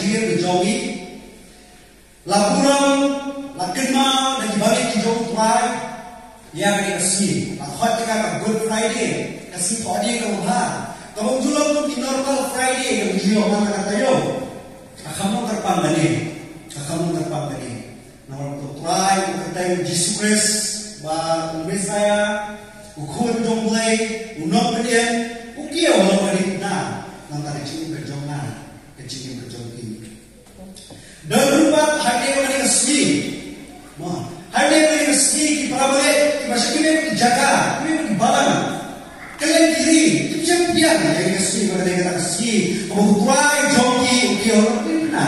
jir jogi lapuram lakenma dan dibalik hijau tuai yang ini kasih hot ka Good Friday kasih podi ka ubah kamu julong tu di normal Friday yang jio mana kata yo kamu terpandani nomor tu tuai kata Jesus Christ ba Messiah ukun jomblay unok bedian ukia walau balik na nantang kecil kerjong ini dan rupa hari ini kesini hari ini kesini kita boleh masih kita jaga kita balang kalian kiri kita biar yang kesini pada kita kesini kamu try joki ukia walau balik na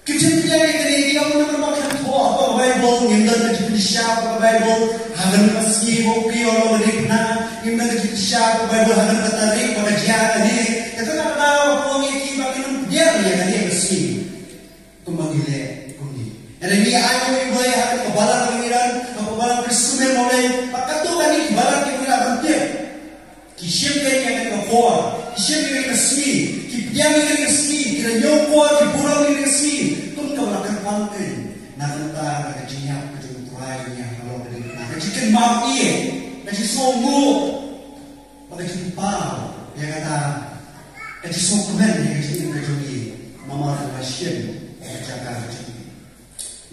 kita biar ini dia orang makan apa Bible yang dah jadi siapa Bible hagan meski ukia walau balik na yang dah jadi siapa Bible hagan tertarik pada jaga ni kita nak tahu apa yang kita dia yang dia kesini kembali kundi. Jadi ni ayo boleh hadir kebalan pengiran, kebalan Kristumen boleh. Pakat tu kan ni kebalan pengiran penting. Kisah yang kita kuat, kisah yang kita sih, kipian yang kita sih, kita nyokor, kiburang yang kita sih. Tun kebalan penting. Nak entah nak jinyap kejung tuai dunia kalau beri. Nak jikan mati, nak jisonggu, nak jipau. Yang kata, nak jisongkumen yang jikan kejung ini. Nama Tuhan jaga kejung.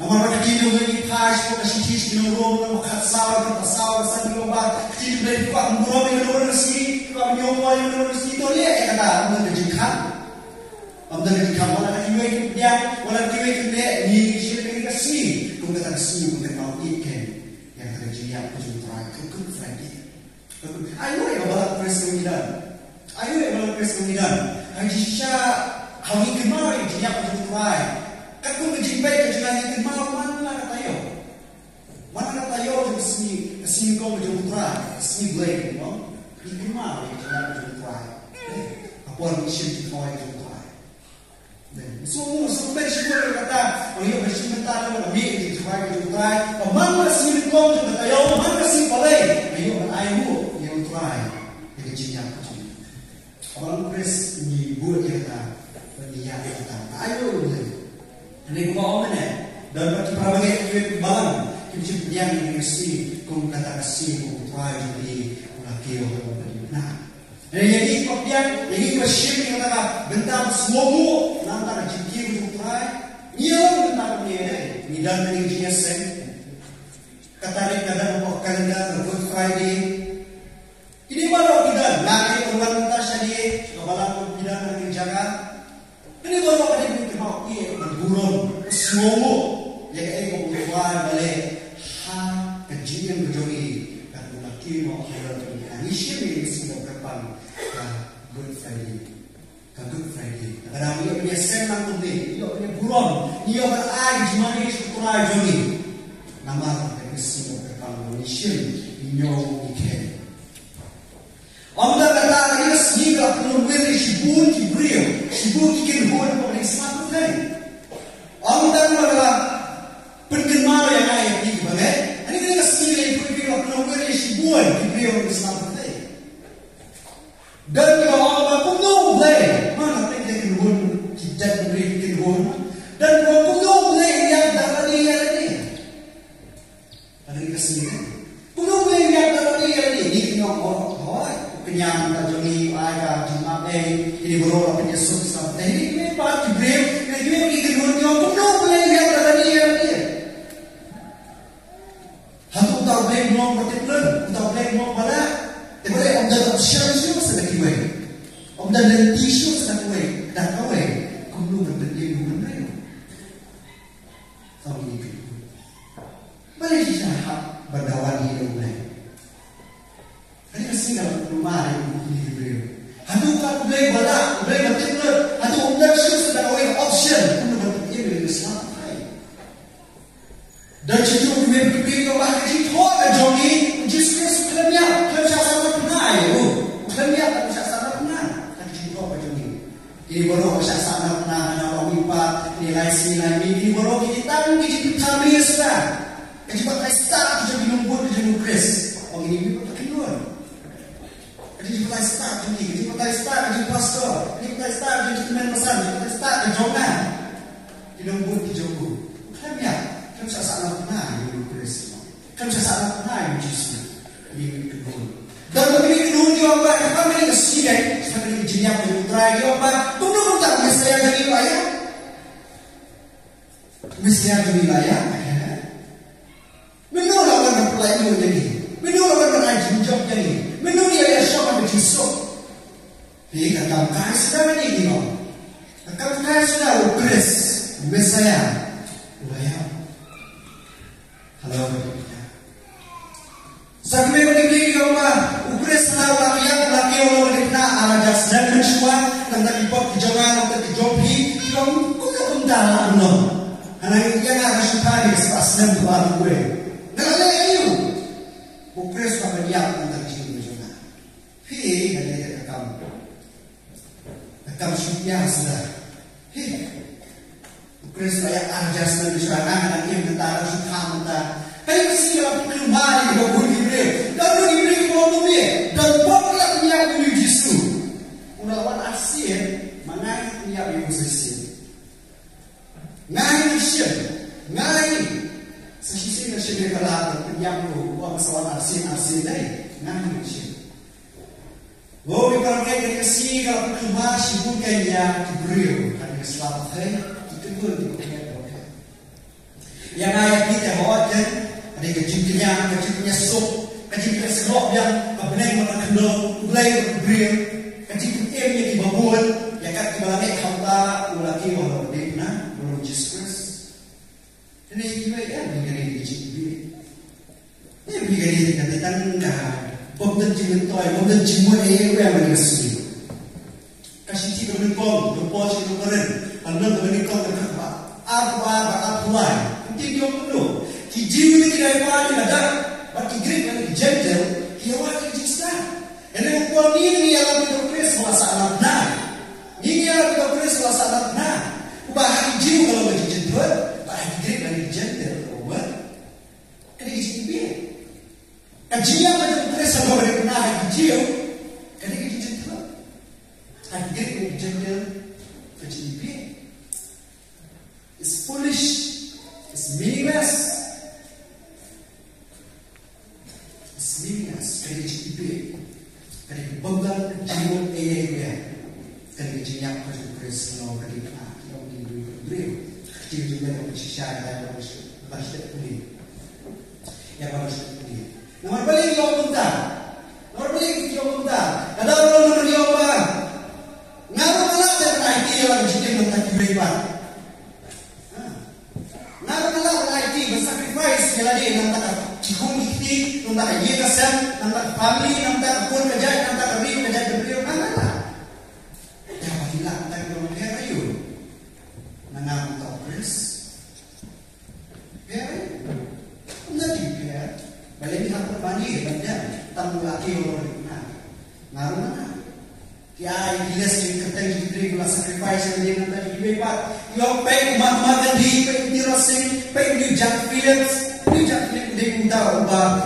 Nama kejung ini pas kita sih minum nama khasar kita sahur sambil lomba. Kejung dari kuat murah dengan orang nasi, kuat nyomoi dengan orang nasi itu dia kata orang kejungkan. Orang kejungkan mana kejung dia, orang kejung dia ni sih nasi. Kita kata nasi kita mau ikan yang kejung yang kejung terakhir Good Friday. Ayo yang balas presiden. Aisyah Hawi kemari dia pergi tuai. Aku menjimpai kejualan itu mana kata yo. Mana kata yo di sini kau menjadi tuai, sini boleh kan? Ini kemari dia pergi tuai. Apa yang mesti kita tuai? Semua semua kata, oh yo mesti minta orang ambil di tuai. Mana sini kau kata yo, mana sini boleh? Ayo ayo yang tuai. Jadi jinya. Orang Kris ni buat kata. Dia kata, ayo boleh. Ini kau mana? Dan bagi prabagai kita balang, kita yang ini mesti kau kata kasih kau tuai jadi laki orang beri. Nah, jadi kemudian ini masih kita kata bentar semuamu nanti jadi kau tuai. Dia bentar ni dan ini dia sen. Kata dia kata apa kalender Good Friday. Ini baru kita lagi orang minta sedih kebalang kita nak jaga. Ini baru ada yang kita mau berburung semua yang kita buat balik kajian berjori dan laki mau kita ini siapa yang sudah berpan Good Friday. Kadang dia punya senang tu ni, dia punya burung, dia berai cuma dia suka jori. Nama kita sudah berpan ini siapa yang ikan. Anda kata dia sehingga penuh shibun kibriyo, shibun kikin huan pada Islam tu kan? Anda kata perkenal yang ayat ini bagai, ini kita sehingga ikut penuh shibun kibriyo pada Islam tu kan? Dan kalau anda penuh boleh, mana kita kikin kita beri kikin dan kalau penuh boleh yang dapat dia ini, ada kita sehingga penuh boleh yang dapat dia ini kita orang kenyang tak jeli ayah jumat ini berorang penyesut sampai ini pak Jibril ini kedua penuh boleh lihat tadi dia hantu tahu boleh mau bertipun tahu boleh mau pada tapi om dan option itu sudah kiwai om dan tisu sudah kiwai dah kiwai kudu berbentuk mana tahu ini boleh siapa berdawan hidup boleh. Ini mesti dalam rumah ini beliau. Hantu tak boleh balak, boleh bertindak. Hantu umdan sudah awal option untuk bertindak di Islam. Dan jika kita berpikir bahawa kita ada jogi, justru sebenarnya kita sama pernah itu. Sebenarnya kita sama pernah. Tapi kita apa jogi? Ini baru kita sama pernah orang impat nilai ini baru kita mungkin kami sudah. Kita start kita minum buat kita nukris. Orang ini kita keluar. Jadi kita start jadi, kita start jadi pastor, kita start jadi teman pesan, kita start kinambut di Jogo. Kami sa salah na yung Kristo. Kami sa salah na yung Jesus. Yung kedua. Dan lebih kedua dia apa? Kami ni kesidai sebagai jenis yang terakhir dia apa? Tunggu tak mesti ada wilayah. Mesti ada wilayah. Menurut orang berpelayan jadi. Menurut orang berajin job jadi. Menurut dia yang syok ada Jesus. Dia kata kaya sudah ini dia. Kata kaya sudah Kris. Mesaya. Wilayah. Halo. Sabi ko ni Yoma, Ukres na laki orang na alajas dan mensyua nang nakipot kijawan ng kijobi yung kung no. Anang yang ada syukari sa asnem tuan gue. Nalalay ayo. Ukres pa maniyak ng nakijin mo na. Hei, ganyan kakam. Kakam syukya sila. Hei. Ukres pa yang alajas na mensyua nang yung natara syukam ta. Kaya kasi yung kumari ng Bukul Ibrahim. Dan Bukul Ibrahim mo tumie. Dan bakla niya ng Jesus. Unalawan asin, manay niya yung sisi. Ngayon siya. Ngayon. Sa sisi na siya may kalatan. Kanyang ko, huwag masawan asin na ngayon siya. Wobi parang kaya kasi kalau kumari siya kanya Ibrahim. Kanya selamat hai. Itugul di kanya. Yang ayat kita bawakan ada kecil-kecilnya sup, kecil-kecil selok yang kebenaran mana kena mulai beriak, kecil-kecilnya di bawah, yang kat di bawah ni kata ulaki orang berdina, orang Jesus. Ini juga ya, begini kecil-kecil. Ini begini kita tangga, bom dan cimentoy, bom dan cimut yang mengasih. Kasih cik bernikong, berpos itu keren, anda bernikong berkata, apa, nanti dia perlu. Jiwa ni tidak ada ada, bagi Greek dan gentle, dia wajib dijista. Yang ukuran ini ialah berkris masa anak nak. Ini ialah berkris masa anak nak. Bahkan jiwa kalau bagi gentle, bagi Greek dan gentle, over. Kena dijibir. Kajian berkris kalau bagi nak bagi jiwa, kena bagi gentle. Bagi Greek dan gentle, dijibir. It's foolish. It's meaningless. Meaningless. Kaya cipi, kaya bangga jiwa ayah, kaya jinyak Kristus no kaya yang diberi, kaya juga yang bersihkan dan bersih pulih, yang bersih pulih. Nomor balik dia minta, ada orang dia apa? Ngaruh malah dengan IT yang jadi mentak beribadah. Ngaruh IT bersacrifice kalau dia mentak cikung hiti, mentak ye kasam, mentak family, mentak pun kerja, mentak kerja beliau mana? Ya bagilah mentak orang dia ayu, menang tak Kris, ya, menjadi ya, balik ni nak berbani, benda, tamu laki orang mana? Ngaruh mana? Kiai gilas yang kertas diberi gula sacrifice yang dia mentak dibebat, yang baik umat di, baik di Rosing, baik di Jack Phillips. Dia minta ubah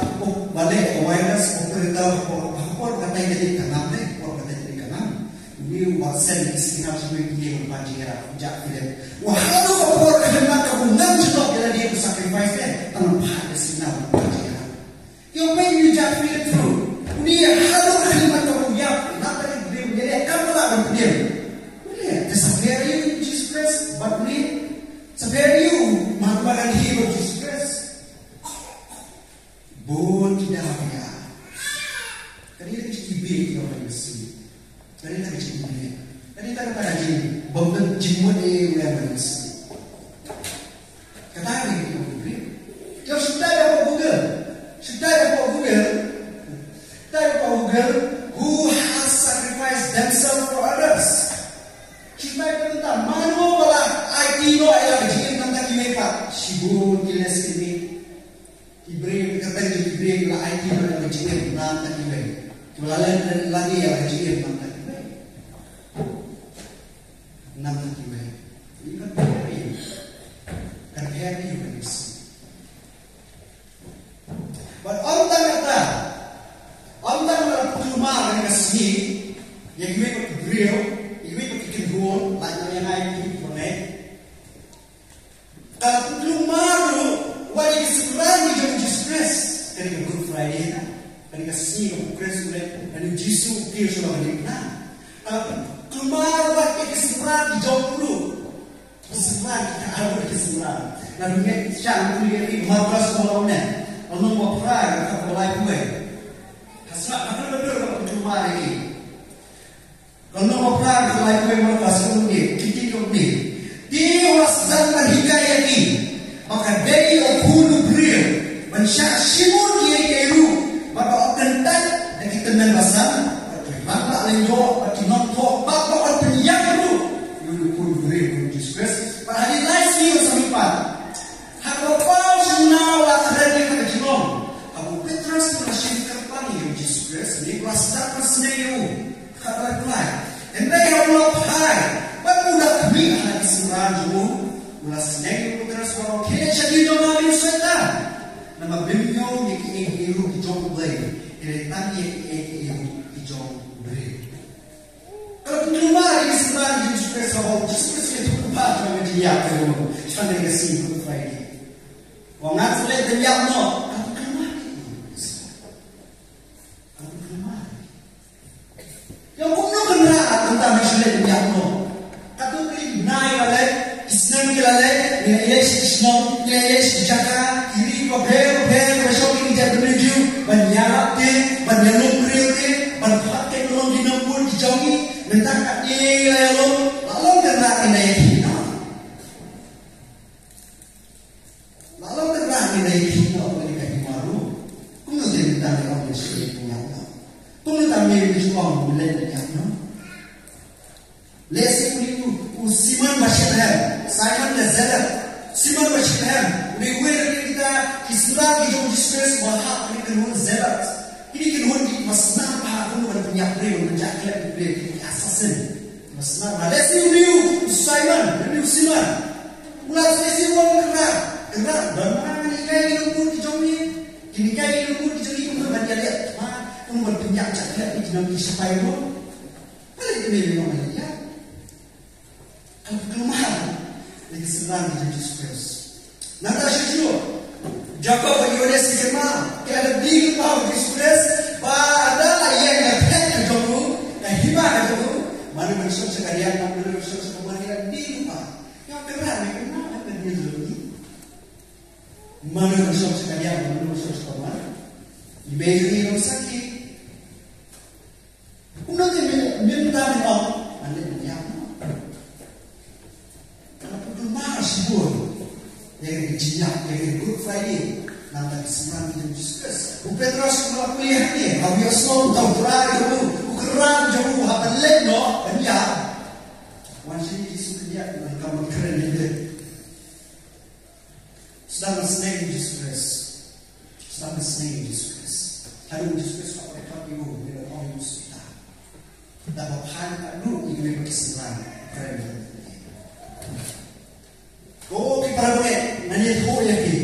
balik awareness operator apa kata jadi kanam deh, apa kata jadi kanam. Ini ubah sen istilah sebagai dia berpanjang Jack Phillips. Wah, kalau apa kerana kebunan juga jadi dia bersacrifice deh tanpa ada sinar berpanjang. Yang main Jack Phillips tu, dia harus kalimat kebunan. Nak dia menjadi kamu lah berdiam. Boleh, sebenarnya you Jesus Christ, but ni sebenarnya you mengatakan hero Jesus Christ. Bon tidak ada. Kali ini cibi yang berisi. Kali ini cibi. Kali ini tak ada lagi. Bangga jiwa ni yang berisi. Kata ni kita beri. Jauh sudah ada Google. Who has sacrificed themselves for others. Kita kita manual wala IT no ayah jikin tentang kimia. Sibuk kilas ini. Ibrahim kata Ibrahim lah IT nak berjihad nak tak Ibrahim. Jualan lagi yang berjihad nak tak Ibrahim. Nak tak Ibrahim. Ini kan Ibrahim. Kerja ni Ibrahim. But orang kata rumah dengan kasih yang Ibrahim Ibrahim bikin gol, lain yang IT boleh. Friday na. Kani kasi ko Christ ulit, kani Jesus kaya siya balik na. Kumawat kay kesimpulan di jomlu. Kesimpulan kita ada kesimpulan. Lalu siya ang kuliah ini mabras kolomnya. Lalu mau pray ka kulay kuwe. Hasma ano betul kumawat ini. Lalu mau pray ka kulay kuwe mo pasung ni, kiti ko ni. Di wasdan hidayah ini. Maka dari okunu brio, mansya simur dia keru. Maka kentan dan kita membasam. Maka lenjo, maka nontok, maka orang penyiap itu. Yulu pun beri pun disgrace. Pada hari lain siu samipan. Hakau pau senawa kerana kata jelong. Abu Petrus menasih kerpani yang disgrace. Ini wasdak persenayu. Kata kelai. Hendai Allah hai. Bapak udah kami anak kesimpulan jemu. Ulah senayu Petrus walau kena jadi doa di setan. Nama beliau yang iru di jom boleh. Ini tadi yang iru di jom boleh. Kalau keluar di sebelah di Yesus Kristus, Yesus itu kuat dengan dia kalau sampai ke sini ke Friday. Orang nak lihat dia no, kalau keluar. Kalau keluar. Yang punya benar tentang Yesus dia no. Kalau kini naik balik, Islam kita balik, Yesus Islam, Yesus jaga, kiri ko ber besok ini jadi menuju banyak banyak kritik, banyak teknologi dinompur dijauhi. Mentang kat dia lalu kena ini lalu kena ini boleh kaki baru kau nak jadi tanda orang Islam punya kau nak ambil Islam boleh dia lesi itu Simon Bashir Simon Lazarus Simon Bashir Rewe kita Islam itu Yesus bahak ini kenuan Lazarus ini kenuan di masnah bahak kenuan punya beliau menjaga beliau Masna Malaysia review Simon ulas lesi wong kena bagaimana ni kai lumpur di jomi kini kai lumpur di jomi pun banyak lihat pun berpinjak cakap di dalam sipai pun boleh ini memang ya kalau kelemahan lagi senang di Yesus Kristus nanti syukur jaga bagi oleh sejema kalau di tahu Yesus Kristus pada yang ada jomu hibah jomu mana manusia sekalian, mana manusia sekalian di rumah. Yang kerana kenapa dia lagi? Mana manusia sekalian, mana manusia sekalian di meja yang sakit. Udah dia minta memang, anda dia. Kalau pun marah sebut, yang jinak, yang Good Friday, nanti kesembilan itu diskus. Petrus kalau kuliah ni, kalau dia selalu tahu terakhir itu. Kerang jauh hapan leno banyak. Wansi Yesus dia mereka keren dia. Sedang senang Yesus Kristus. Sedang senang Yesus Kristus. Hari Yesus Kristus apa yang kau ibu bila orang Yesus kita. Dapat hal baru ini berkesenangan keren dia. Kau kita boleh nanya kau yang ni.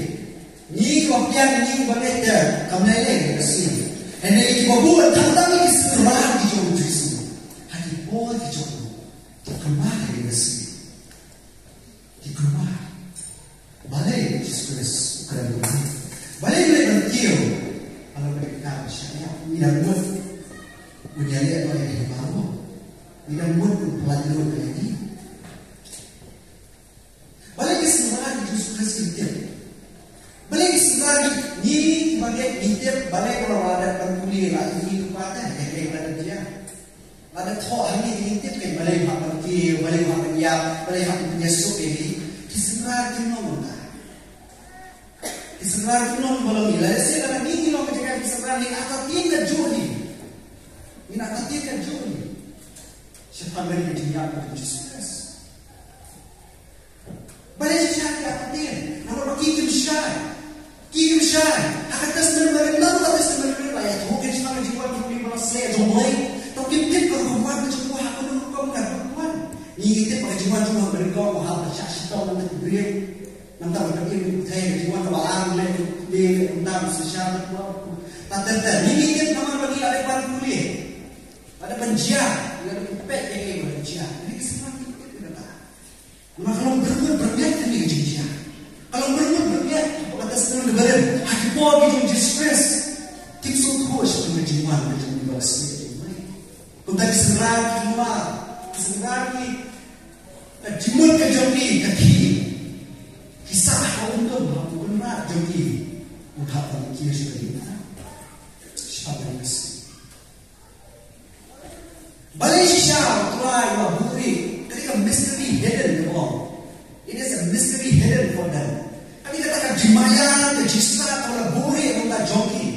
Ni kau pian ni boleh dia. Kamu ni kasih. Anda ini buat tentang ini setelah dijauh Yesus. Hadi boleh dijauh. Dikemar di sini. Dikemar. Balai Yesus Kristus bukan begitu. Balai boleh bertiup. Kalau mereka saya tidak buat menjadi apa yang baru. Tidak buat pelajaran lagi. Balai kesemua Yesus Kristus itu. Balai sekali ni bagai intip balai kalau ada penguli lagi itu pada yang ada dia ada thok ini intip kan balai hak pergi balai hak dia balai hak menyesuk ini disenar di nomor disenar di nomor belum nilai saya dalam ini lo ketika disenar ni atau tidak juri ini atau tidak juri siapa beri dia pada Yesus balai siapa apa dia nama bagi Yesus Kiki Mishai, atas benar-benar lalu atas benar-benar layak. Mungkin cuma menjual beli manusia jomlay, tapi kita kalau buat menjual aku dulu kau nggak buat. Ini kita pakai jual cuma berikau mahal macam siapa nanti beri, nanti berkati saya jual kebalan di nanti sosial buat. Tapi ini kita nama bagi ada pan kuliah, ada penjiar, ada pepek yang penjiar. Ini kesempatan kita tidak tahu. Maka kalau berbuat ini penjiar. Kalau berbuat berniat atas nama lebaran, hati boleh Yesus Kristus. kejiwaan macam di bawah sini. Kau tadi seragi keluar, seragi jemut ke jombi kaki. Kisah kau untuk benar jombi. Udah tak kira sudah dina. Siapa yang kasih? Balik sisa, try waburi. Ketika mystery hidden the wall. It is a mystery hidden for them. Kami katakan jimayan, kejisa, kalau buri atau tak jombi.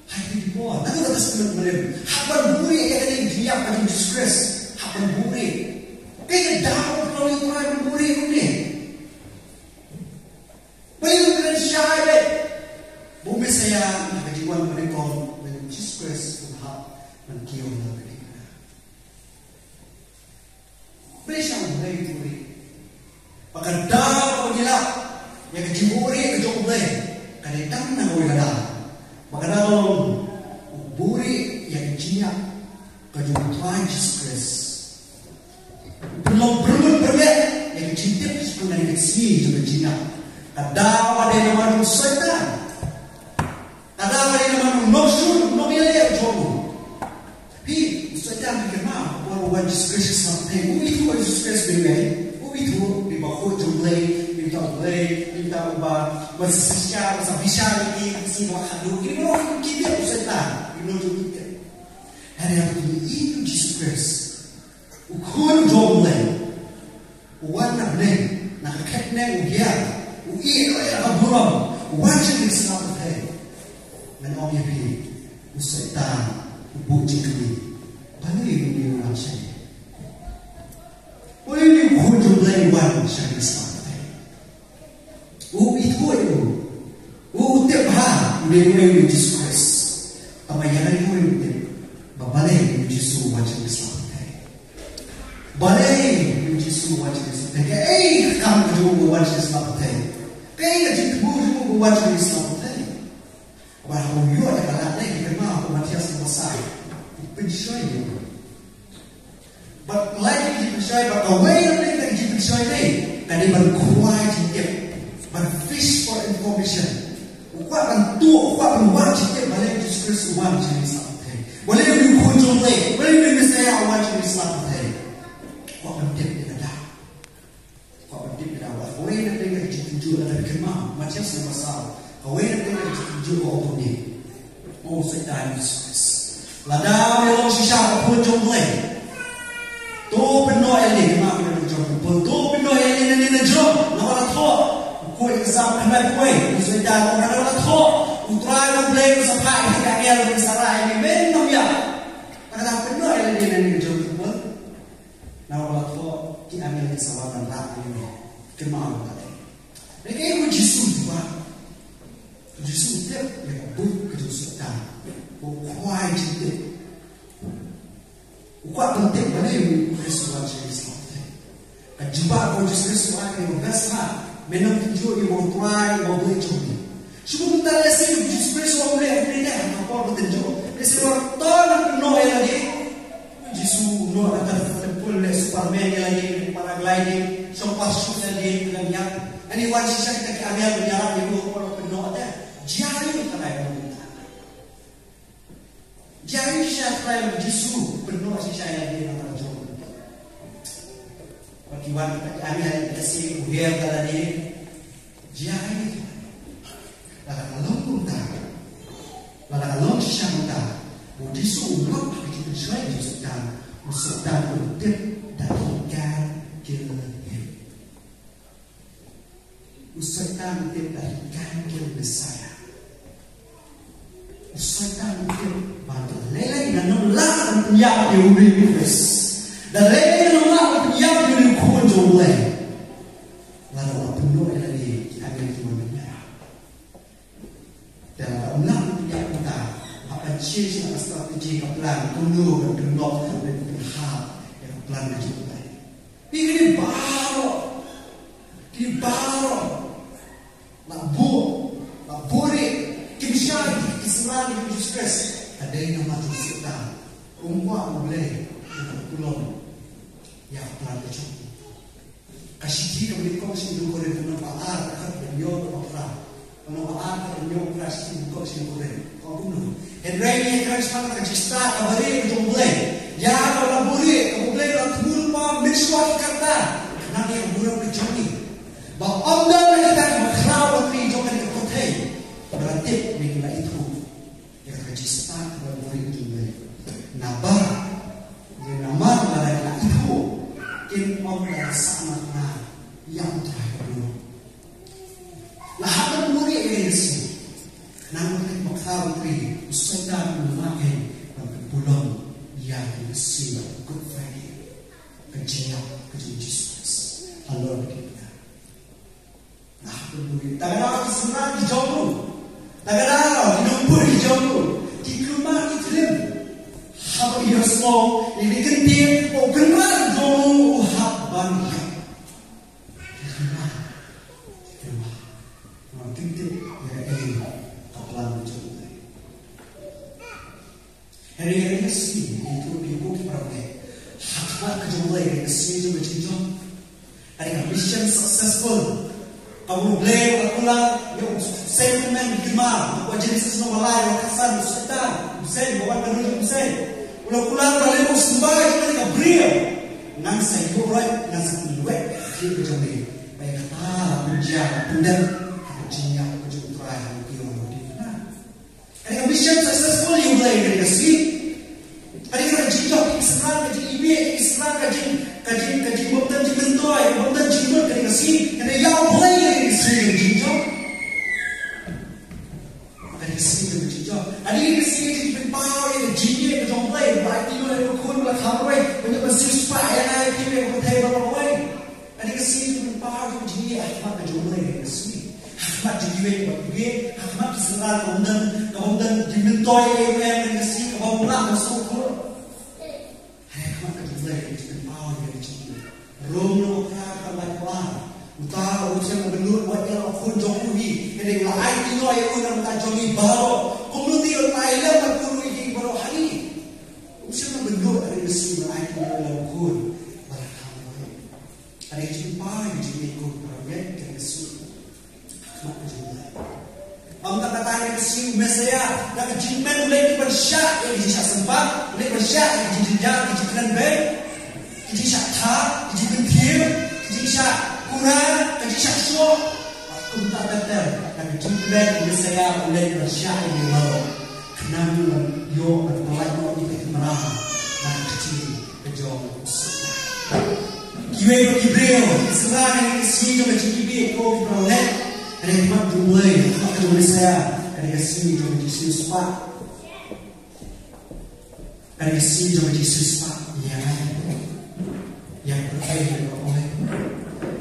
Hai di bawah, nanti kata sebelum mereka. Hapan buri yang ada yang diam pada Jesus Christ. Hapan buri. Kaya dapat kalau itu hapan buri ini. Balik dengan syahadat. Bumi saya nak kejiwaan mereka dengan Jesus Christ berhak menkiau mereka. Balik siapa mulai buri. Maka dapat gila yang kejiburi kejok boleh. Kadang tak nak wala. Maka dalam buri yang jinak kejok Tuhan Jesus Christ. Belum berbeda yang cinta sebenarnya kesini juga jinak. Kadang ada yang nama Satan. Kadang ada yang nama Nofsun, Nomilia Jomu. Tapi Satan dikenal bahwa Jesus Christ sampai itu Jesus Christ berbeda. Itu di bawah jumlah, minta ubah, bersosial, bersabisar ini, kasih wakadu. Ini orang kita Satan, ini orang kita. Dan yang itu Jesus Christ. Ukun jumlah, warna benar, nak ketne ugian, ugi orang aburam, wajib diselamatkan. Dan orang ini, Satan, ubuji kami, balik ini orang saya. Boleh ni kunjung lain wan syarikat Islam. Itu. Tiap hari dia Jesus Christ. Tapi yang lain itu babalai Jesus wajib Islam. Balai Jesus wajib Islam. Kamu juga wajib Islam. Kaya juga wajib Islam. Bahawa yo ada kalah lagi kenal Matias Masai. Pensyai dia. But like you percaya, but away dari yang you percaya ni, kan dia berkuai cinta, berfish for information. Kuat bantu, kuat membuat cinta balik Jesus Kristus wan jenis Islam. Boleh lebih kunjung leh, boleh lebih saya wan jenis Islam. Kuat berdip di ada, kuat berdip di ada. Away dari yang you tuju ada kemah, macam saya pasal. Away dari yang you tuju orang ni, oh saya Jesus Kristus. Ladang yang sisa kunjung leh. Tu penuh ini, kenapa kita berjumpa? Tu penuh ini jom, nak orang tua. Kau exam kenal kau, sudah orang orang tua. Utrai orang beli sampai kita kaya lebih sarai ini benar ya. Karena penuh ini jom tu. Nak orang tua kita ambil kesalahan lah ini. Kenapa tadi? Mereka itu Yesus juga. Yesus dia yang buat kejutan, buat cinta. Kuat penting mana yang Kristus wajib Islam. Jumpa kau Kristus wajib berkasih. Menang tujuh yang mau tuai mau beli cumi. Cuma kita lihat Yesus Kristus mau beli apa ni? Apa bertunjuk? Yesus bertolak penuh lagi. Yesus penuh akan terpul le Superman lagi, paragliding, sopas shoot lagi dengan yang. Ini wajib saya kita ambil berjalan di luar penuh ada. Jari kita lagi. Jari siapa yang Yesus penuh saya lagi nak jom. Bagaimana kita ambil kasih uhiar dalam ini. Jari dalam lambung tak, dalam siapa tak. Yesus ulap kita jual Yesus tak, Yesus tak untuk darikan kita. Yesus tak untuk darikan kita saya. Satan itu bantu lelai dan nolak penyak di universe dan lelai nolak penyak di kunjung lelai lalu penuh lagi ambil kemana dan nolak penyak kita apa ciri strategi plan penuh dan penuh dan berhak yang plan kejutan ini baru nak boleh Kisah Islam yang Jesus Christ ada yang nama Tuhan. Umpa boleh pulau yang pelan kecil. Kasih dia beri kau sendiri kau dengan palar dekat beliau berapa. Kalau ada yang operasi buka sini boleh. Kau bunuh. Henry ni kerana semangat kecista kabari kejong boleh. Ya kalau boleh, kamu boleh kalau tunggu pa miswak kata. Nanti yang buruk kejong ni. Bahawa anda mereka berkrawat ni jom mereka kotai. Berarti mereka itu. Yang kecista kabari kejong boleh. Nabar. Yang nama mereka itu. Kim Allah sangat yang terakhir. Lahat ng muri ay nasi. Namun ay makawin usay na lumakin ng pagpulong yan nasi Good Friday. Kajiyak kajing Jesus. Halor kita. Lahat ng muri. Tagaraw kisungan di Jomu. Tagaraw ginumpur di Jomu. Di kumang itilim. Habang iyos mo, ilikantin o ganman Jomu uhabang yan. Hari-hari kasi itu bibu perangkai. Hakmat kejumlah yang kasi juga cinjong. Hari mission successful. Kamu boleh berpulang yang sentiment gemar. Aku jenis semua malai, wakasan, setan, sen, bawa penuh sen. Ulang pulang balik usbai mereka beriau. Nang saya buat, nang saya buat. Hari kejumlah. Baik kata, menjaga, pendek, kejingnya, kejumlah, Hari mission successful yang boleh dari kasi. Hari jinjok Islam kaji ibe Islam kaji buktan jibentoy buktan jimbut dari kasi. Hari yang boleh dari kasi jinjok. Hari kasi dari jinjok. Hari kasi kaji bentoy dari jinjok kejong boleh. Baik tino dari ukun belah kamrai banyak masih supaya yang ada kime kutai berapa. Hari kasi bentoy dari jinjok ahmad kejong boleh dari kasi. Ahmad jiwe bagi Ahmad serat kemudian dimintoy yang kasi kebawa masuk ke Ahmad kejulai dengan power yang tinggi. Rom no kata lakwa. Utara usia mengenur wajah akun jokuhi. Hendak lai tino yang unar mengajongi baro. Kemudian Thailand berkuru ini baro hari. Usia mengenur dari mesin lai tino yang akun. Barakam. Ada jumpa yang jumpa proyek dari mesin. Ahmad kejulai. Ang nakatayin kasi Mesaya na kajimpen ulit bersya yang dijak sempat ulit bersya yang dijak dijiklan baik dijak ta dijiklan kieu dijak kurang dijak so aku tak betul dan kajimpen Mesaya ulit bersya yang baru kenal yo bertolak mo di merah dan kecil kejong kiwe kibreo serang si jo kibi ko kibreo Ada hikmat mulai, hikmat kedua saya. Ada kasih jom Yesus Pak. Ada kasih jom Yesus Pak. Yang berkait dengan oleh.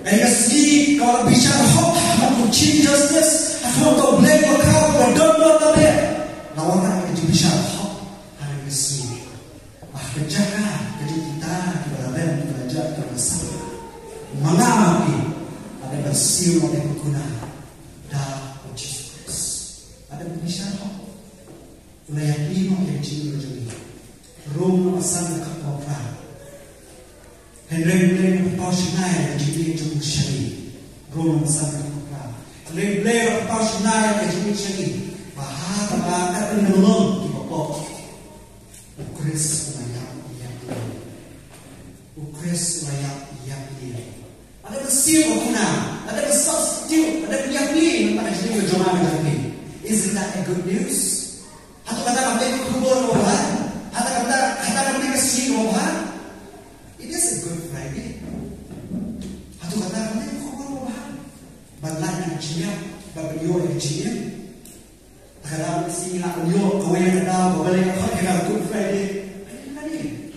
Ada kasih kalau bicara hak, aku cinta justice, aku tak boleh berkau berdua tapi lawan aku itu bicara hak. Ada kasih. Berjaga, jadi kita belajar kita bersama. Mengamati ada bersih oleh berguna. Wilayah lima yang cinta berjudi Rom asal dekat Wapra Henry Blair berpau Shinai yang jadi jumlah syari Rom asal dekat Wapra Henry Blair berpau Shinai yang jadi syari Bahasa bahasa penolong di bawah Ukris layak yang ini Ukris layak yang ini Ada bersih berguna Ada bersubstitute Ada penyakit Tentang jadi berjumlah berjudi Isn't that a good news? Atau kata kami kubur Tuhan, atau kata kami kasih Tuhan, it is a good Friday. Atau kata kami kubur Tuhan, balan yang cium, babio yang cium, kalau si nak beliau kau yang kata boleh kau kena good Friday, ini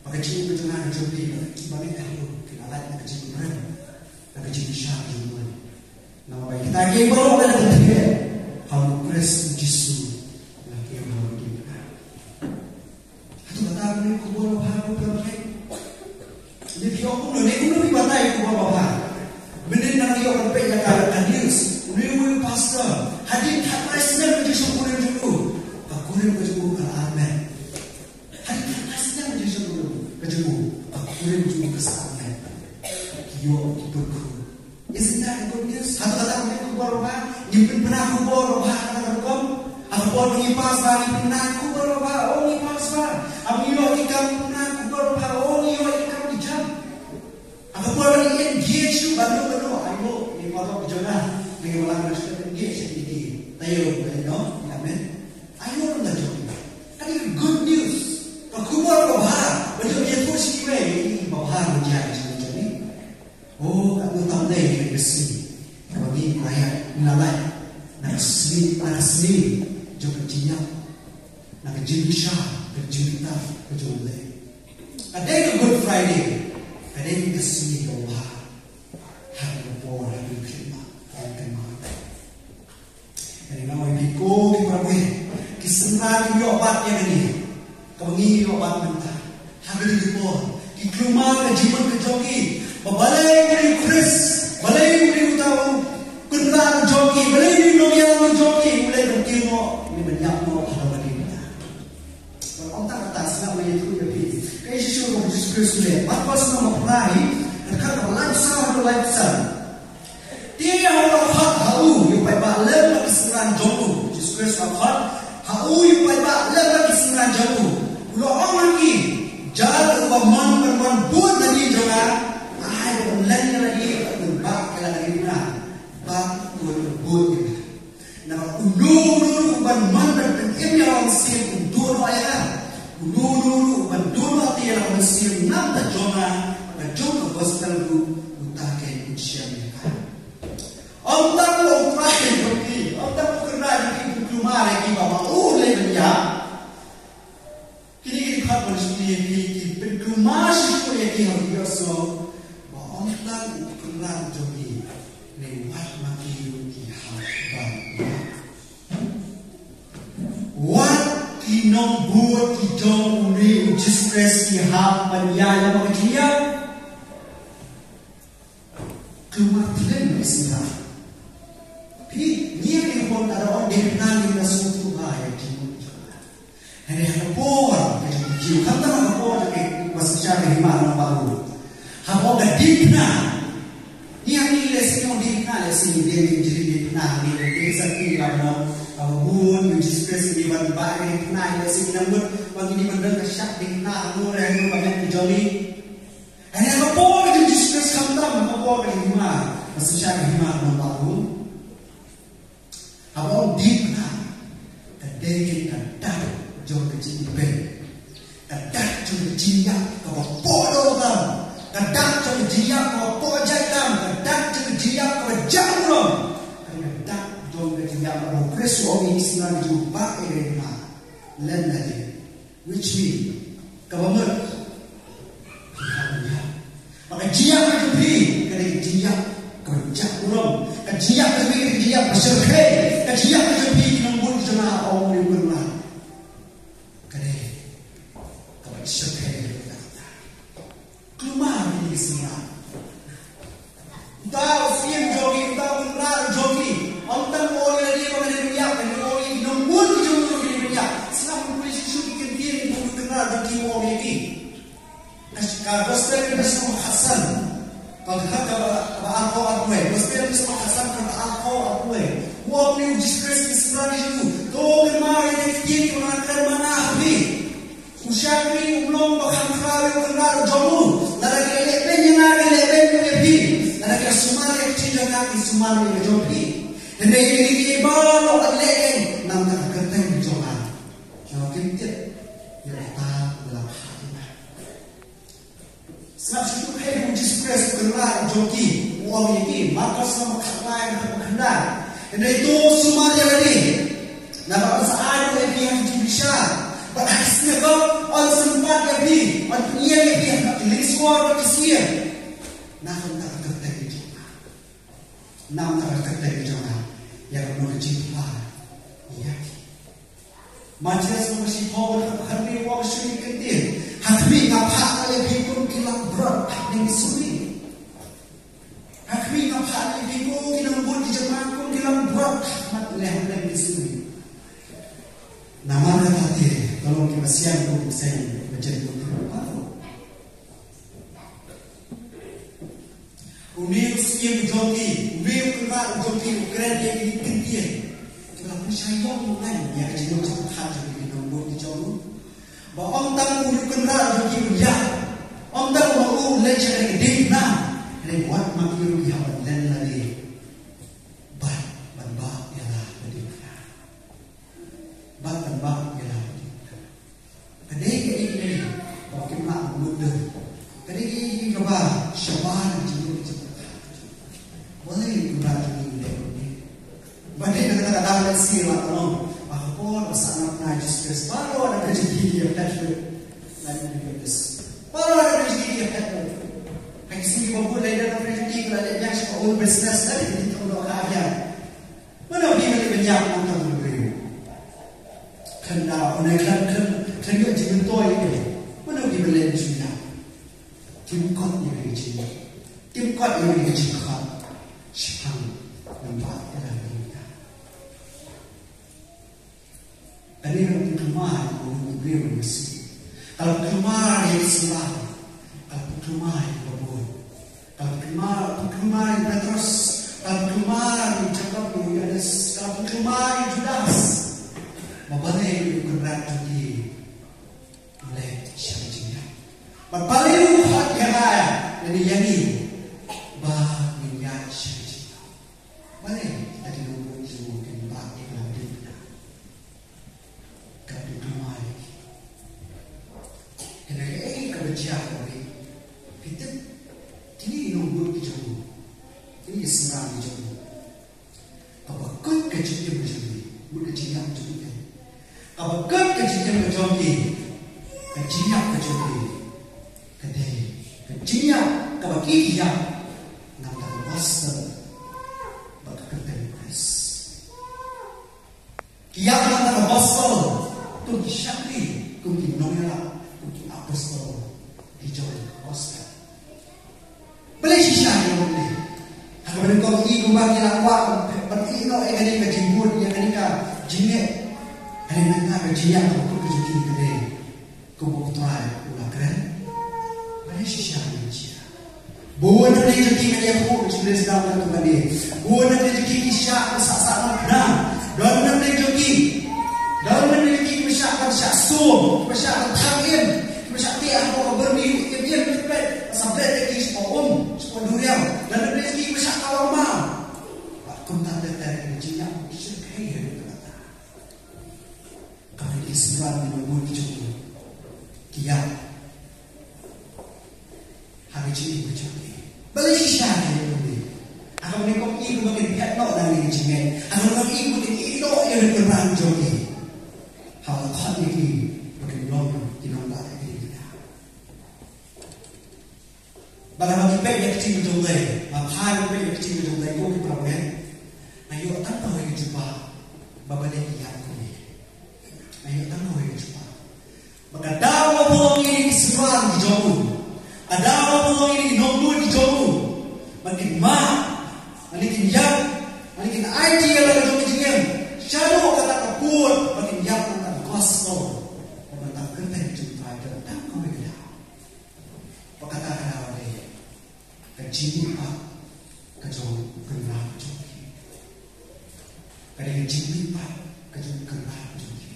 pakai cium berjalan jumpi, bagi kamu kenalan nak cium berapa, nak cium syar jumpa. Nama baik kita lagi baru ada ketiga, kalau Kristus Yesus. Ni kubur baharu berbaik. Jadi aku ni batai kubur baharu. Benar nak dia orang baik yang news. Real pastor. Hadir tak naisnya menjadi sempurna dulu. Aku ni berjumpa ke Amen. Hadir tak naisnya menjadi sempurna. Berjumpa. Aku ni berjumpa ke Amen. Yo berku. Isn't that good news? Satu kata ni kubur baharu. Di Abang mengipas bagi penak kubur apa? Oh ipas bang. Abang yo ikam penak kubur apa? Oh yo ikam dijam. Abang buat ini engage tu baru. Ayo ni kalau berjalan dengan orang Kristen engage ini. Tayo no, amen. Ayo nak jom. Kan ini good news. Kalau kubur apa? Betul dia tu sih ini bawa menjadi macam ni. Oh, kamu tahu deh bersih. Kalau ni ayat nilai. Nak asli juga jinak, nak jinisha, berjuta, berjumlah. Ada yang Good Friday, ada yang kesini doa, hari lepas hari kelima, hari kelima. Jadi nama ibu kita boleh kisah ni obat yang ini, kau ni obat mentah, hari lepas, di kelima kejiman kejoki, balai beri Chris, balai beri tahu. Kenal joki, boleh ni loyal joki, boleh bertemu ni banyak no kalau bagaimana. Kalau orang tak atas nak main itu ya pi. Kaya Yesus ko Yesus Kristus le, apa semua mempelai, dekat lifestyle. Dia orang hak tahu, you pai ba lem kesenangan joku. Yesus Kristus hak tahu you pai ba lem kesenangan joku. Ulo orang lagi, jalan berman buat dari jangan, ai online lagi berbak kalau lagi mana. Bak buat kita. Nama ulu ban mandat dan ini orang siap untuk ayah. Ulu ban dua tiada orang siap nampak jona, jona pasal tu utakai usia mereka. Orang tak utakai bukti, orang tak kerana di rumah lagi bawa oleh dia. Kini kita harus di rumah siapa yang kita harus orang tak kerana jogi. Lewat mati di hamba. Wat kinong buat kijong uri ujistres di hamba niya mga kaya kematian sila. Pi niya yung ada orang nangin na suatu ayat di muka. Hari po jiu kata po masya himana baru. Habo gadipna. Yang ni lesson yang lesson dia jadi nah ni lesson ni lama bun Yesus Kristus di bawah ini nah lesson namun bagi ni benda kesyak di nah nur yang banyak dijoli. Hanya apa Yesus Kristus kamdam apa lima masih lima tahun. Abang deep nah kadang kadang jauh kecil ben kadang jauh jiak kau bodoh kan kadang jauh jiak kau pojai kan kadang jauh jiak kau jauh kadang jauh jiak kau presuami sinar jumpa erena lendari which mean kau mer maka jiak itu bi kadang jiak kau jauh kajiak kami kajiak berserkai kajiak kami nombor jemaah orang yang berulang kadang kau berserkai keluar dari sini tahu siang jogi tahu benar jogi orang orang dia kau ada dunia kan orang nombor jemaah di dunia selama polisi sudah kendian pun kenal jogi orang ini kalau setelah kita semua Hasan kalau kata apa aku mesti semua Hasan kata aku Wah ni Yesus Kristus sebenarnya itu. Kau kemari ni kau nak mana habis? Usia ni belum bahkan kau kenal jamu. Lagi lepen yang lagi lepen tu lebih. Lagi semua yang cincang lagi semua yang jopi. Hendak ini baru lepen nampak kertas jalan. Jauh kita yang tak dalam hati. Sebab itu hai Yesus Kristus kenal joki. Wah ini maka semua kata yang kenal. Dan itu semuanya lagi. Nampak saat lagi yang bisa. Berhasil kau on sempat lagi, on dunia lagi, lagi semua berhasil. Nakam tak terjadi juga. Nam tak terjadi juga. Yang menjadi ya. Macam semua si Paul hari waktu suri kendir. Hati ngapa lagi pun kilang berat dengan suri. Hati ngapa lagi pun kilang buat di jemaah pun kilang berat dengan suri. Nama hati. Kalau kita siang pun saya menjadi betul. Umil siang joki, umil kenal joki, ukran yang dikendian. Kalau sayang kan ya jadi cepat jadi nombor di jauh bahwa tang ulu kenal jadi dia tang mau leceh gede nah ini buat makin dia dan lagi bat ya lah jadi bat ya lah kadang ini kalau kita muda kadang ini coba syabana jadi cepat boleh kita jadi Bagi kadang-kadang sih waktu aku bersama najis Kristus, baru ada rezeki dia betul, lagi begitu. Baru ada rezeki dia betul. Kayak sini bangku lain ada rezeki kalau dia yang sekolah bisnes tadi itu untuk kaya. Mana dia lebih banyak untuk memberi. Karena orang kan juga jiwa toy ini. Mana dia boleh juga. Timkot dia rezeki. Timkot dia rezeki kan. Siapa nampak dalam Ini yang kemar orang Ibrani mesti. Kalau kemar yang selalu, kalau kemar yang berbun, kalau kemar yang Petrus, kalau kemar yang Jacob yang Yohanes, kalau kemar yang Judas, mabalik yang berat lagi oleh syarikat. Berbalik hak yang raya dari yang ini, bahagia syarikat. Balik tadi nombor itu mungkin bahagia dalam diri. Kita ini nombor di jauh, ini senang di jauh. Apa kau kecil macam ni, muda ciam macam ni. Apa kau kecil macam ni, keciam macam ni. Kadang keciam, kalau kita nak master, baka ketepas. Kita nak master, tu syakri, tu nomelah, tu apostol. Dijual Oscar. Boleh sisa yang boleh. Kalau mereka pergi kembali lakukan, berarti no yang ada jimbut, yang ada jinget, ada nak berjiak untuk kerja kita. Kau try ulah keren. Boleh sisa yang dia. Buat ada rezeki yang pun sudah sedang tu tadi. Buat ada rezeki kisah sasa nak. Dan ada rezeki masyarakat syasum, masyarakat tangin. Masyarakat yang berni, dia berpet sampai lagi sepuluh durian dan rezeki masyarakat awam. Aku tak ada dari rezeki yang sekaya berkata. Kalau Islam menunggu cukup, dia hari ini bercuti. Balik siapa yang boleh? Aku menikmati ibu makin pihak nak dari rezeki. Aku menikmati ibu makin ibu yang berperang jogi. Hal ini makin lama dinampak. Bagaimana kita yang kecil berjumlah, apa yang kecil berjumlah itu kita problem. Ayo tanpa yang cuba, bapa dia yang kuni. Ayo tanpa yang cuba. Maka dawa pulang ini seruan di jauh, dawa pulang ini nombor di jauh. Makin makin yang, makin idea yang ada di dalam. Shadow kata kapur, makin yang kata gospel. Makin kerana jumpa dan tanpa yang Pakata Kajimpa kajong kenal jogi. Kadang kajimpa kajong kenal jogi.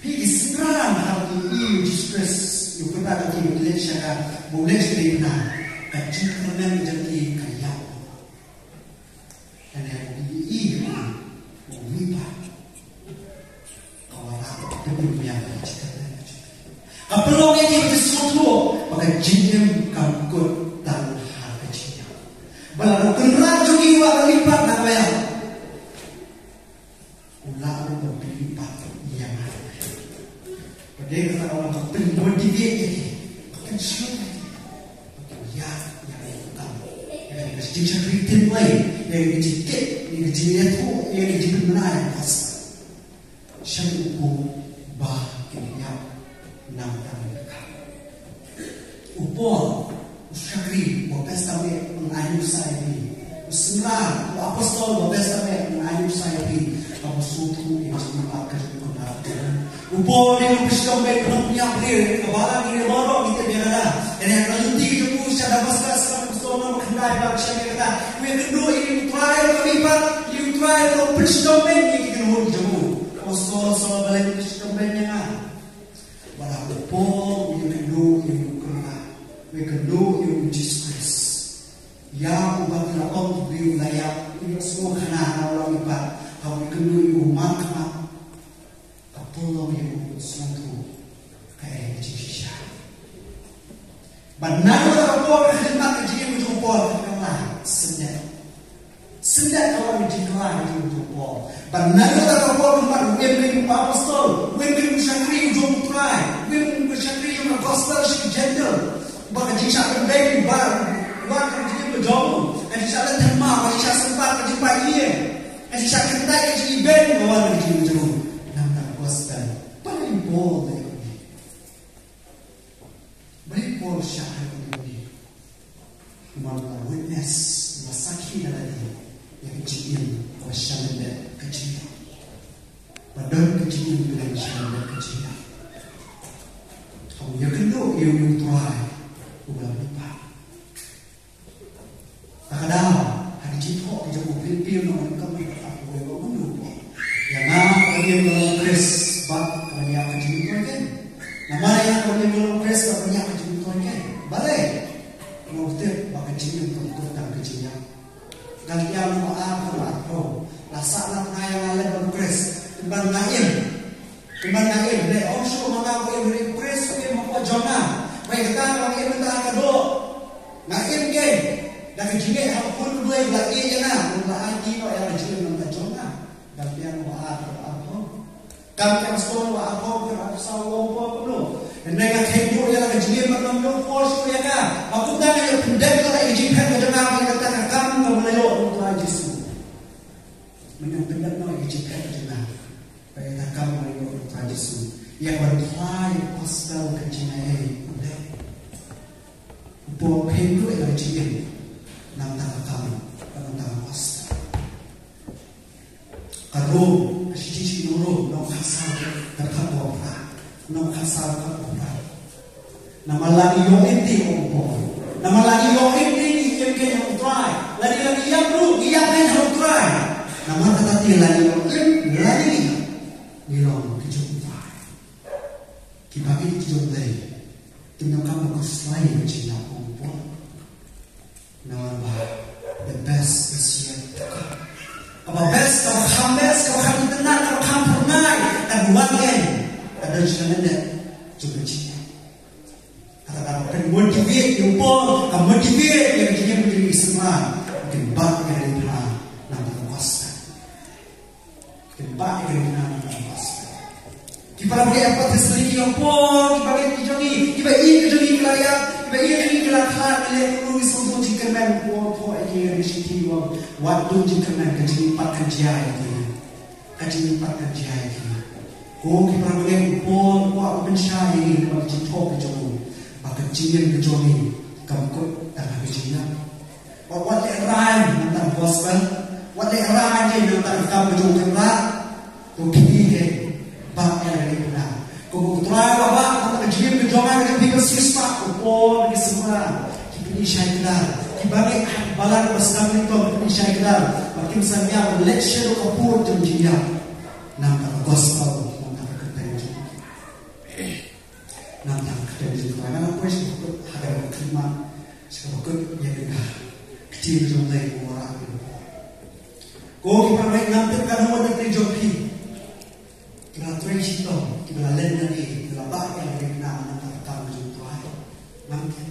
He is grand how you distress you put out the Malaysia boleh na kajing kenal jogi kaya. Dan yang mimpa kawalan demi yang cerita. Apalagi yang sesuatu pada jinem kangkut dan harga. Baru kenal juga orang lipat nak bayar. Ulang berlipat yang ada. Pada kata orang bermotivasi ini, akan sulit. Ya, yang utama. Yang kita cerita lain, yang kita itu, yang kita menarik pas. Syai'u bah yang nampak. Upol, usyakri, wapesta me mengayu saya ini. Usenang, apostol, wapesta me mengayu saya ini. Kamu suatu yang sempat kerja. Upol dia bersikap me punya beri, kebalan ini lorong kita biarlah. Dan yang nanti kita pun secara besar sekarang apostol nama kendai bagi saya kata, we kedua ini trial kami pak, you try to presiden ni kita hol jamu. So balik presiden nya. Wala po you can do you we can do you Jesus Christ. Ya ubat na on view layak you semua kana orang ibat. How we can do you makna. Kapulong you semua kaya Jesus. Banana kapol khidmat ji mu jupol kana sendat. Sendat kalau dijiklah di jupol. Banana kapol mat wem apostol, wem syakri jum try, wem syakri jum gospel shi gentle. Baka jisha baby bar, wan ji berjomu, jisha terma, jisha sempat jumpa ie. Jisha kentai ji ben wan ji jum. Nama gospel. Paling boleh. Beripol syahid ini, malah witness, masakin lagi yang kecil, wasyanda kecil, badan kecil dengan syanda kecil. Kamu yang kedua yang tuai, ulang lupa. Kadang hari cinta kita berpikir orang kami aku yang menunggu, yang nak kalian dalam Kris, bab kalian kecil kan? Nama yang kalian dalam Kris kalian kecil. Balik, mungkin bagi cium kekuatan kecilnya. Dan yang maaf kalau laksana pengayaan oleh berkres, timbang naim, deh. Also mengaku yang berkres, yang membuat jona. Baik kita bagi minta kado, naim ke, dan kecilnya apapun boleh lagi je na, mula lagi kalau yang kecil minta jona. Dan yang maaf kalau kami yang sekolah maaf kalau sawang apa Nega kaibu yang kecil bernomor force ya kan? Aku tanya yang pendek kalau izinkan kedengaran yang kata kamu kembali untuk Yesus. Menang pendek no izinkan kedengaran. Baiklah kamu kembali untuk Yesus. Yang berfly pastel kecil pendek. Buat kaibu yang kecil. Nampak kamu, nampak pastel. Kalau sisi nuru, nak kasar terkabur. Nama kasar kapura. Nama lagi yang inti orang. Nama lagi yang inti yang kena utrai. Lagi yang lu yang kena utrai. Nama tetapi lagi yang lagi nilong kejut utrai. Kibagi kejut lagi. Tinggal kamu keslai macam orang. Nama the best is yet to come. Apa best kalau kamu best kalau kamu tenang kalau kamu pernah dan buat ada jalan juga cinta. Kata-kata kan motivate yang pun, motivate yang dia menjadi Islam, mungkin bak yang ada nama kuasa, mungkin bak yang ada nama kuasa. Kita bagi apa terseliki yang pun, kita bagi dijongi, kita ini dijongi kelaya, kita ini kelakar, kita perlu semua jika membuat poin yang disiti waktu jika mengaji kajian ini. Kau kita boleh pun buat pencari ini bagi cinta kejomu, bagi cinta kejomi, kamu tak ada cinta. Buat leran tentang gospel, buat leran je tentang kamu kejomu keberat, kau kini bab yang ada pula. Kau try bab tentang cinta kejomi dengan people siswa, kau pun di semua kita ini syaitan. Dibagi balan bersama itu kita ini syaitan. Bagi misalnya lecture kapur jemjia, nampak gospel. Nampak dari mana pun sebut ada khidmat sebut yang dah kecil sampai orang itu. Kau kita baik nampak kan orang dari joki kita trace itu kita lain lagi kita baik yang kita nampak kamu jumpa nampak.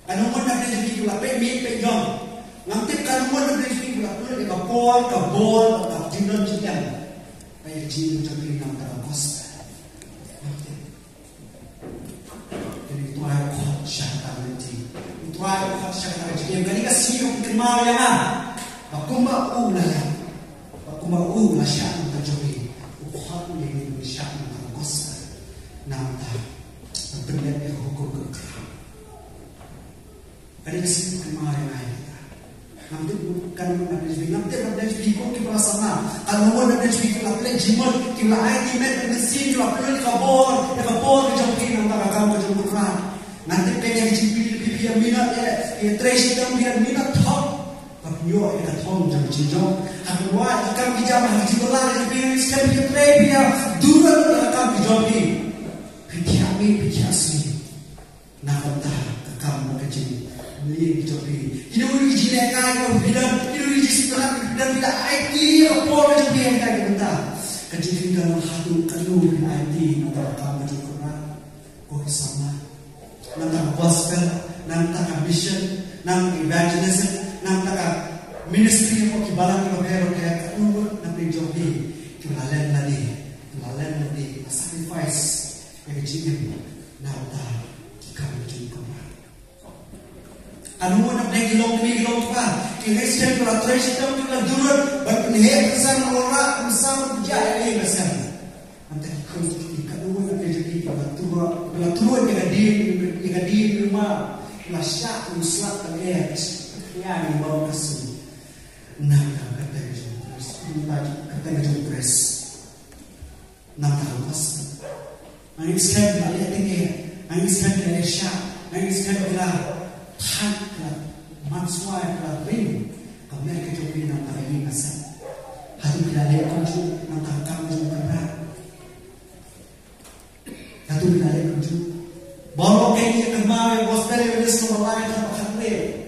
Kan orang dari joki kita pemit pejam nampak kan orang dari joki kita perlu kabol jinon jinan baik jinon joki nampak kos. Yang kali kasih yang terima yang aku mau syak untuk joki, aku yang ini syak untuk kos, nampak berbeda hukum kekal. Kali kasih terima yang lain. Nanti bukan nanti kau kita sana. Kalau nanti kita pelaj jimot, kita ayat imet nasi, kita pelaj kabor joki nampak kamu joki Nanti pengen pipi minat ya, trace itu biar minat top, Papio ina thong jam chijong akwa ikam bijam hajibola ni skan bi play bia duran akam bijong ni pithiami pithiasi na kanta akam makajin ni bijong ni inuri jine kai ko bidan inuri jistra bidan bila IT opo bijong ni kai kanta kajin bidan hatu kanu IT na akam bijong na ko sama nang gospel nang mission nang evangelism nang ministry mo kibalang ko pero kaya kanunod na pagjobi kibalan na ni sacrifice ay jigim na ta kikam ko ma anu na gilong pa kinesten ko atresi tam ko durot but ni hesan ora usam ja ay besan ante ko kanunod na pagjobi ko batura ni di ma masya uslat ka yang bawa kasih nak kata jempres nak tawas angin sekarang dia tinggi angin sekarang dia syak angin sekarang dia tak manswai ring kami akan coba nak tahu pasal hati kita lihat kunci nak tangkap juga berat hati kita lihat kunci bawa kayaknya kemarin gospel ini semua lain tak boleh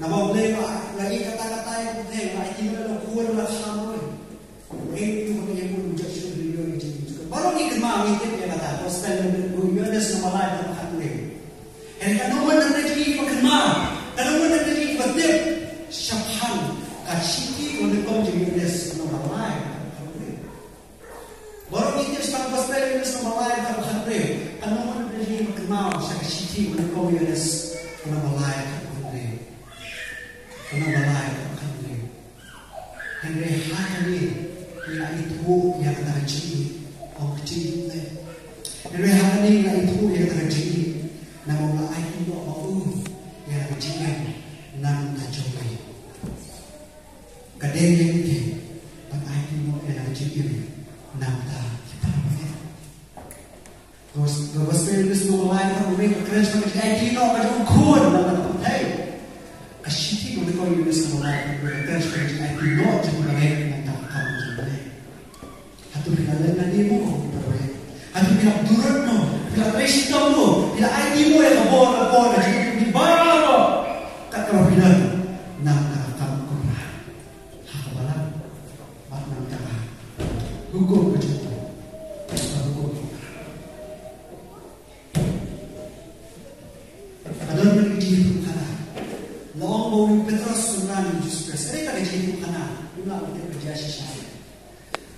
nama boleh lagi kata-kata yang penting lah ini adalah kuat lah sama itu yang pun menjadi video ini juga baru ni kemana itu dia kata gospel ini semua lain tak boleh and kalau mana terjadi kemana kalau mana terjadi betul syabhan kasih oleh kaum jadi semua lain tak boleh baru ni sebab gospel ini semua lain tak boleh kalau mana terjadi kemana kasih oleh kaum jadi semua lain Kena balai akan boleh. Henry Hakani ila itu yang terjadi, orang kecil ni. Henry Hakani ila itu yang terjadi. Nama Allah itu Allah yang terjadi nam terjadi. Kadang yang ini, Allah itu yang terjadi nam tak kita boleh. Gospel itu semua lain kan boleh kerja seperti itu, macam kuat dalam pentai. Asyik untuk kau ini semua berkata seperti itu not cuma lagi yang tak tahu cuma hatu bila nanti mu berbaik hatu bila turun no bila resto no bila ID mu yang kabur jadi di bawah tak kau bila nak kamu kurang hak balam bat nak kalah hukum begitu hukum ada yang begitu Long bawang Petrus sunan Yesus Kristus. Ini kan jadi kana. Itulah kita kerja sesama.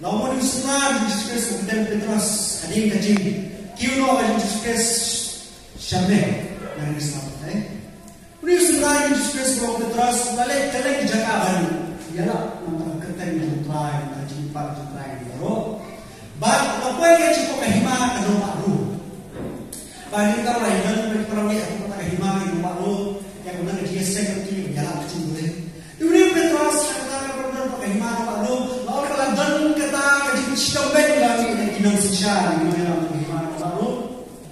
Long bawang sunan Yesus Kristus dan Petrus ada yang kerja. Kau nak Yesus Kristus siapa? Yang Islam, Ini sunan Yesus Kristus bawang Petrus balik kelak jaga baru. Ialah nama kertas yang terakhir, kerja empat terakhir baru. Baik, apa yang cukup kahima kalau baru. Bagi kita orang yang berperang ni, aku kata kahima yang baru. Yang benar dia seperti jalan kecil boleh. Kemudian Petrus kata kepada pakai mana lalu lalu kalau dan kata kaji setombek lagi dan kinang sisa di mana mana lalu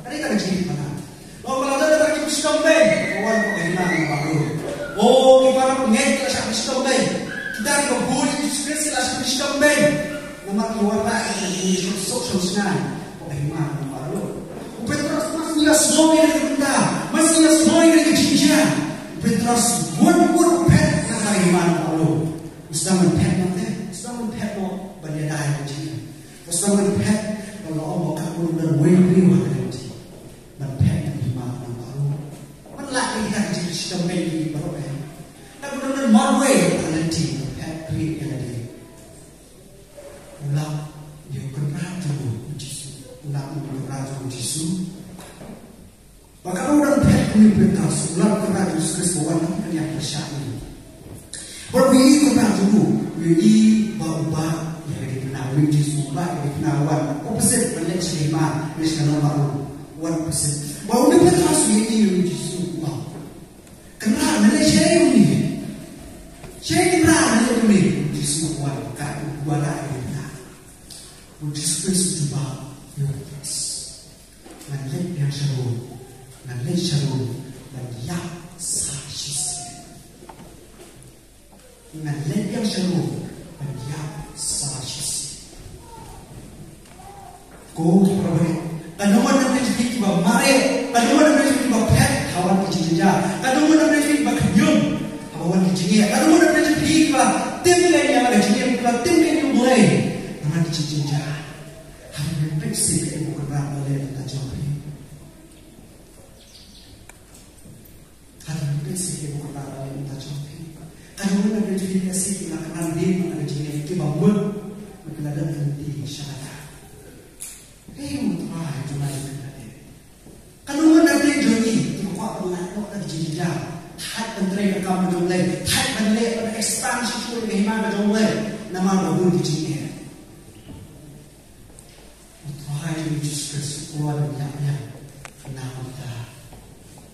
ada tak kaji mana. Lalu kalau ada kaji setombek kawan pakai mana lalu. Oh kita pengen kita sampai setombek kita kita boleh diskresi lah sampai setombek. Nama keluar lagi dan ini sosial pakai mana lalu. Petrus masih asal yang kita masih asal yang kita Petrus pun pet nak iman lalu. Ustaz pet nanti, Ustaz pet mau berdaya macam. Ustaz pet kalau Allah kabur dan wayang nanti. Dan pet yang iman lalu. Mana kita jadi sistem ini baru kan? Dan benar marway nanti pet create nanti. Ulang dia berperatu Yesus. Ulang berperatu Yesus. Maka orang pet ini Petrus ulang berperatu Yesus bawa yang bersyair. Berbiji kena dulu, biji bau-bau yang dikenal, biji sumpah yang dikenal wan. Opposite balik selima, biji kenal baru 1%. Bau ni Petrus biji sumpah. Kenal Malaysia ini, saya kenal Malaysia ini, biji sumpah kat buala ini. Biji Kristus juga Petrus. Nanti yang seru, dan yang dengan lembang seru pendiam salah sisi. Kau peroleh, kanuman dan rezeki tiba mare, kanuman dan rezeki tiba pet, kawan kecil-kecil, kanuman dan rezeki tiba kenyum, kawan kecil-kecil, kanuman dan rezeki tiba timkan yang ada kecil, tiba timkan yang mulai, kawan kecil-kecil, hari berpikir ibu kerana oleh kita jauh. Hari berpikir ibu kerana oleh kita jauh. Kanuman dan rezeki tiba sih kita kenal dia, ada kecil tiba mud, berkeladan henti syarada. Untuk apa cuma itu tadi? Kalau mana beli jogi, tu kuat mengatuk dan jijak. Hat menteri kamu jomlay, hat menteri pada ekspansi pun kehidupan jomlay. Nama baru dijinnya. Untuk apa itu justru sekolah dan yang nama kita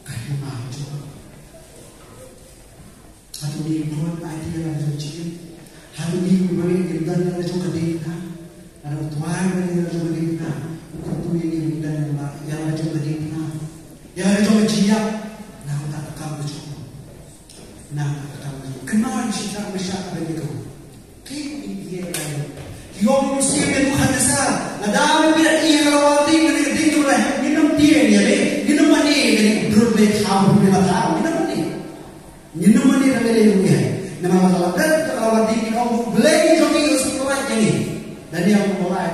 kehidupan jom. Hatu ni pun ada yang ada jom. Hatu ni pun ada yang ada jom kedina. Ada tuan yang ada jom kedina. Tentu ini dan yang ada juga di mana, yang ada juga jiap, nak tak akan berjumpa, nak akan berjumpa. Kenal syirak besar ada itu. Kau ini ada. Yang mesti ada Tuhan besar. Nadam bila ia kalau waktu ini dia tu lah. Minum dia ni ada. Minum mani ni berbeza tahu berbeza tahu. Minum mani dah boleh juga. Nama masalah dan kalau waktu ini kau boleh jogi sekolah ini dan yang mulai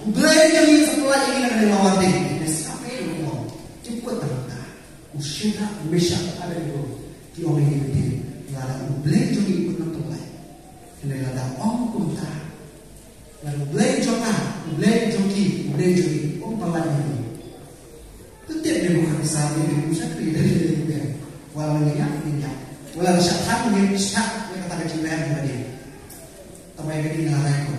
belajar ini sekolah ini nak lewat ini. Sampai itu, cepat terangkan. Usia besar ada itu. Kita orang ini lalu belajar ini pun nak mulai. Ini lalu orang kunta. Lalu belajar ini, orang pelan ini. Tetap dia bukan sahaja dia bukan dari dia. Walau minyak, walau syaitan dia kata kecil leher dia. Tapi dia lalu itu.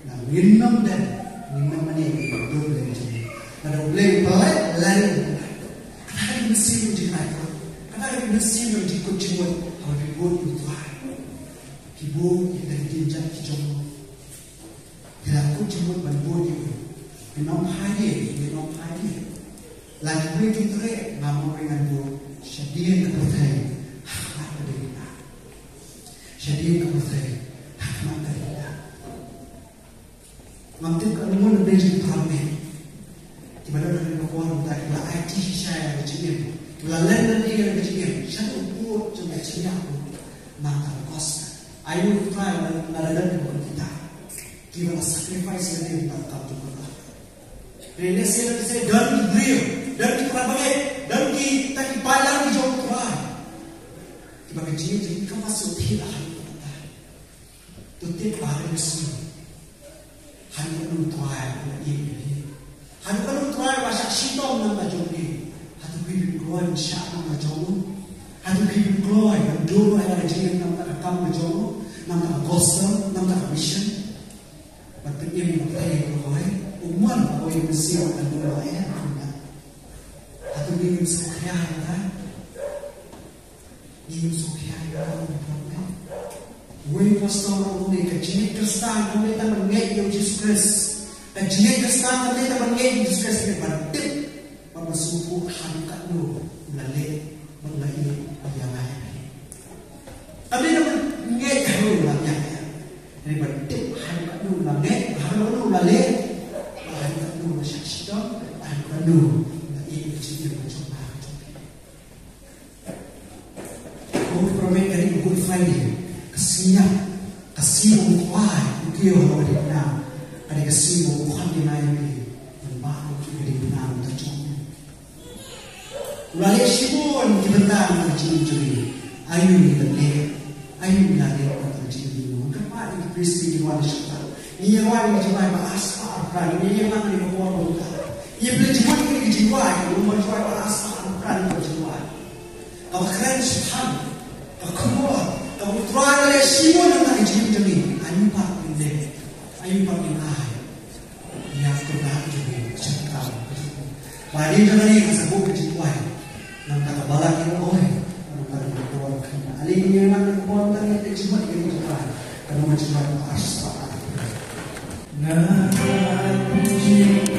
Nah, minum dan minum ini dua boleh jadi. Kalau boleh pelat, lalu kadang mesin menjadi apa? Kadang mesin menjadi kucing. Kalau dibuat itu dibuat dari jinjak hijau. Bila kucing berbuat itu, minum hanya. Lagi begitu terus, namun dengan buat syadian kepercayaan, hikmat dari kita. Syadian kepercayaan, hikmat dari kita. Mampu kanuman dan rezeki kami. Tiba-tiba dari kawan kita kita IT saya berjaya, kita lender dia berjaya. Satu buat cuma siap, maka kos. Ayo kita lakukan kita. Kita sacrifice dari kita kamu. Relasi saya dan beliau dan kita pakai dan kita dipalang di jauh Tuhan. Kita berjaya jadi kamu sudah hari kita. Tutup hari semua. Hanya nutuai ini. Hanya nutuai bahasa Sidon nama jombi. Hatu bibi gloy syak nama jomu. Hatu bibi gloy dulu ada jadi nama rekam jomu, nama gospel, nama mission. Berarti ini berarti gloy. Umman gloy mesti ada dua ya. Hatu bibi sukya ya. Bibi sukya ya. Wei pastor ini kejian Kristen kami tak mengenai Yesus Kristus. Kejian Kristen kami tak mengenai Yesus Kristus ini berarti memasuki hangkat lu melalui yang lain. Kami tak mengenai lu yang ini berarti hangkat lu melalui hangkat lu masyarakat hangkat lu melalui kejian mencoba. Kau promen dari Good Friday. Kasih kuat ukio hari benar ada kasih Tuhan di mana ini membangun di benar terjun. Ulah sibun di benar terjun. Ayo ni berleh terjun. Kenapa di Kristi di mana syaitan? Ia wali jiwa bahasa kan ini yang mana di bawah muka. Ia beli jiwa ini jiwa, rumah jiwa bahasa kan jiwa. Kalau keren syaitan, kalau kamu try oleh semua tentang jiwa ini, ayu pak ini, yang kebenar juga cakap. Pada jangan ini sebut jiwa, nampak balak ini oleh, nampak berdoa kerana alih ini memang berdoa tentang jiwa ini juga, kerana jiwa itu asal. Nah, jiwa